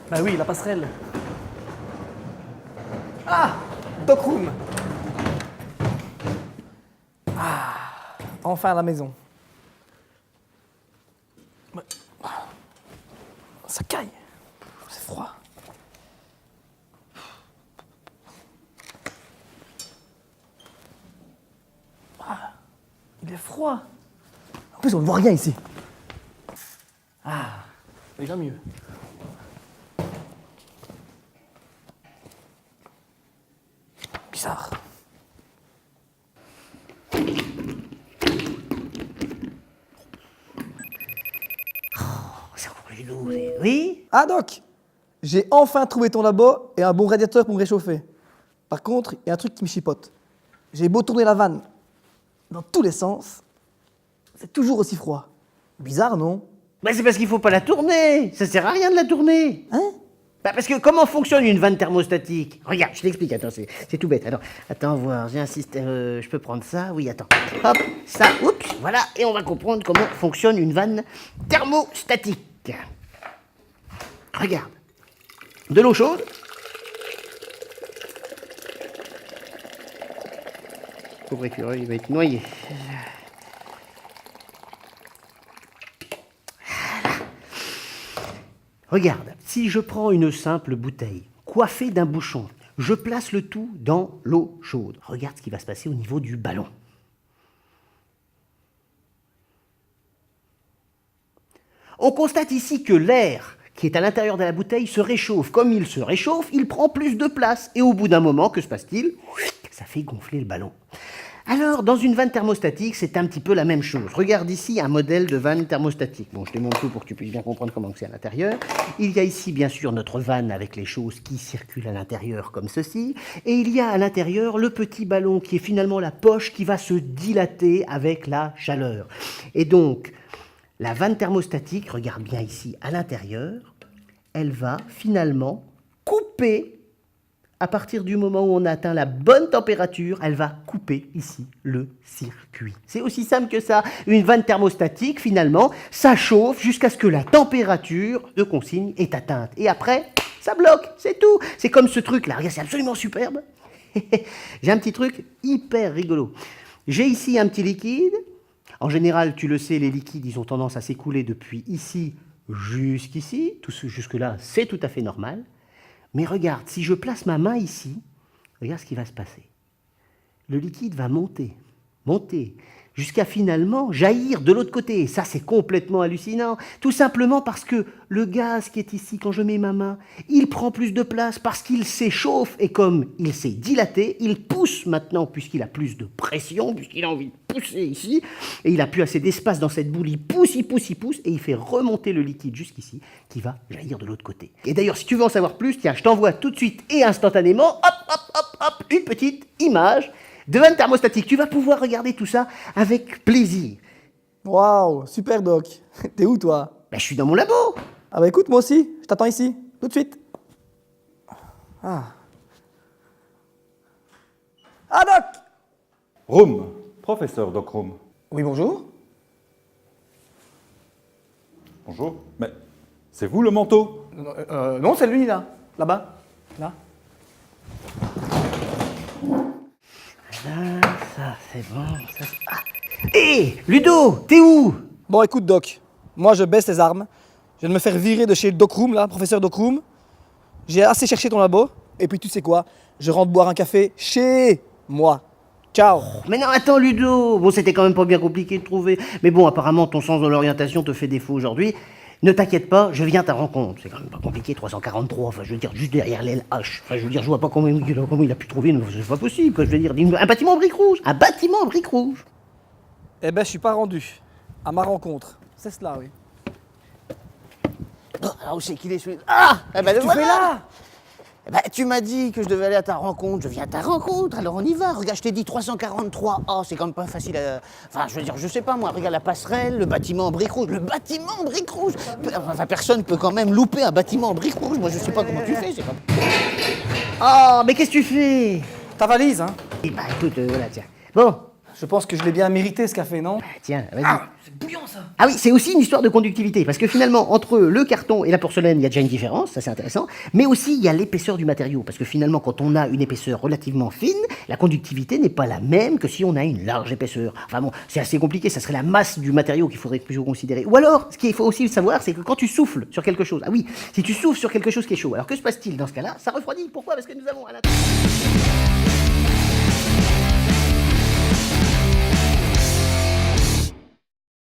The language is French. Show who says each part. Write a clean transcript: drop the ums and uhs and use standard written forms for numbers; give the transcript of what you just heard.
Speaker 1: Bah oui, la passerelle. Ah, Dockroom. Ah, enfin à la maison. Ça caille. C'est froid. Ah, il est froid. En plus, on ne voit rien ici. Ah, déjà mieux. Bizarre.
Speaker 2: C'est encore les loups. Oui?
Speaker 1: Ah Doc, j'ai enfin trouvé ton labo et un bon radiateur pour me réchauffer. Par contre, il y a un truc qui me chipote. J'ai beau tourner la vanne dans tous les sens, c'est toujours aussi froid. Bizarre, non?
Speaker 2: Bah c'est parce qu'il faut pas la tourner. Ça sert à rien de la tourner.
Speaker 1: Hein?
Speaker 2: Bah parce que comment fonctionne une vanne thermostatique? Regarde, je t'explique, attends, c'est tout bête. Alors, attends, voir, j'ai un système, je peux prendre ça? Oui, attends. Hop, ça, oups, voilà, et on va comprendre comment fonctionne une vanne thermostatique. Regarde, de l'eau chaude. Pauvre écureuil, il va être noyé. Regarde, si je prends une simple bouteille, coiffée d'un bouchon, je place le tout dans l'eau chaude. Regarde ce qui va se passer au niveau du ballon. On constate ici que l'air qui est à l'intérieur de la bouteille se réchauffe. Comme il se réchauffe, il prend plus de place. Et au bout d'un moment, que se passe-t-il? Ça fait gonfler le ballon. Alors, dans une vanne thermostatique, c'est un petit peu la même chose. Regarde ici un modèle de vanne thermostatique. Bon, je te montre tout pour que tu puisses bien comprendre comment c'est à l'intérieur. Il y a ici, bien sûr, notre vanne avec les choses qui circulent à l'intérieur, comme ceci. Et il y a à l'intérieur le petit ballon qui est finalement la poche qui va se dilater avec la chaleur. Et donc, la vanne thermostatique, regarde bien ici à l'intérieur, elle va finalement couper. À partir du moment où on a atteint la bonne température, elle va couper ici le circuit. C'est aussi simple que ça. Une vanne thermostatique, finalement, ça chauffe jusqu'à ce que la température de consigne est atteinte. Et après, ça bloque, c'est tout. C'est comme ce truc-là. Regarde, c'est absolument superbe. J'ai un petit truc hyper rigolo. J'ai ici un petit liquide. En général, tu le sais, les liquides, ils ont tendance à s'écouler depuis ici jusqu'ici. Tout jusque-là, c'est tout à fait normal. Mais regarde, si je place ma main ici, regarde ce qui va se passer. Le liquide va monter, monter, jusqu'à finalement jaillir de l'autre côté. Et ça, c'est complètement hallucinant. Tout simplement parce que le gaz qui est ici, quand je mets ma main, il prend plus de place parce qu'il s'échauffe. Et comme il s'est dilaté, il pousse maintenant, puisqu'il a plus de pression, puisqu'il a envie de pousser ici, et il n'a plus assez d'espace dans cette boule, il pousse, il pousse, il pousse, et il fait remonter le liquide jusqu'ici, qui va jaillir de l'autre côté. Et d'ailleurs, si tu veux en savoir plus, tiens, je t'envoie tout de suite et instantanément, hop, hop, hop, hop, une petite image de vanne thermostatique. Tu vas pouvoir regarder tout ça avec plaisir.
Speaker 1: Waouh, super Doc. T'es où toi?
Speaker 2: Ben, je suis dans mon labo.
Speaker 1: Ah bah écoute, moi aussi, je t'attends ici, tout de suite. Ah. Ah Doc!
Speaker 3: Room, professeur Doc Room.
Speaker 1: Oui, bonjour.
Speaker 3: Bonjour. Mais c'est vous le manteau?
Speaker 1: Non, c'est lui là, là-bas, là.
Speaker 2: Là, ça, c'est bon. Ça... Ah. Hé, Ludo, t'es où?
Speaker 1: Bon, écoute Doc, moi je baisse les armes. Je viens de me faire virer de chez Doc Room, là, professeur Doc Room. J'ai assez cherché ton labo. Et puis tu sais quoi, je rentre boire un café chez moi. Ciao.
Speaker 2: Mais non, attends, Ludo. Bon, c'était quand même pas bien compliqué de trouver. Mais bon, apparemment, ton sens de l'orientation te fait défaut aujourd'hui. Ne t'inquiète pas, je viens à ta rencontre. C'est quand même pas compliqué, 343. Enfin, je veux dire, juste derrière l'LH. Enfin, je veux dire, je vois pas comment il a pu trouver. C'est pas possible, quoi. Je veux dire, un bâtiment en briques rouges. Un bâtiment en briques rouges.
Speaker 1: Eh ben, je suis pas rendu à ma rencontre. C'est cela, oui.
Speaker 4: Oh, alors où c'est qu'il est celui-là? Ah eh ben, le
Speaker 1: Tu
Speaker 4: voilà.
Speaker 1: fais là?
Speaker 4: Eh ben, tu m'as dit que je devais aller à ta rencontre, je viens à ta rencontre, alors on y va. Regarde, je t'ai dit 343. Oh, c'est quand même pas facile à... Enfin, je veux dire, je sais pas moi, regarde la passerelle, le bâtiment en briques rouges. Le bâtiment en briques rouges. Enfin, personne peut quand même louper un bâtiment en briques rouges. Moi, je sais pas comment tu fais, c'est pas...
Speaker 2: Oh, mais qu'est-ce que tu fais?
Speaker 1: Ta valise, hein?
Speaker 2: Eh ben, écoute, voilà, tiens. Bon,
Speaker 1: Je pense que je l'ai bien mérité ce café, non?
Speaker 2: Tiens, vas-y.
Speaker 1: C'est bouillant ça.
Speaker 2: Ah oui, c'est aussi une histoire de conductivité, parce que finalement, entre le carton et la porcelaine, il y a déjà une différence, ça c'est intéressant, mais aussi il y a l'épaisseur du matériau, parce que finalement, quand on a une épaisseur relativement fine, la conductivité n'est pas la même que si on a une large épaisseur. Enfin bon, c'est assez compliqué, ça serait la masse du matériau qu'il faudrait toujours considérer. Ou alors, ce qu'il faut aussi savoir, c'est que quand tu souffles sur quelque chose, ah oui, si tu souffles sur quelque chose qui est chaud, alors que se passe-t-il dans ce cas-là? Ça refroidit. Pourquoi? Parce que nous avons à l'intérieur...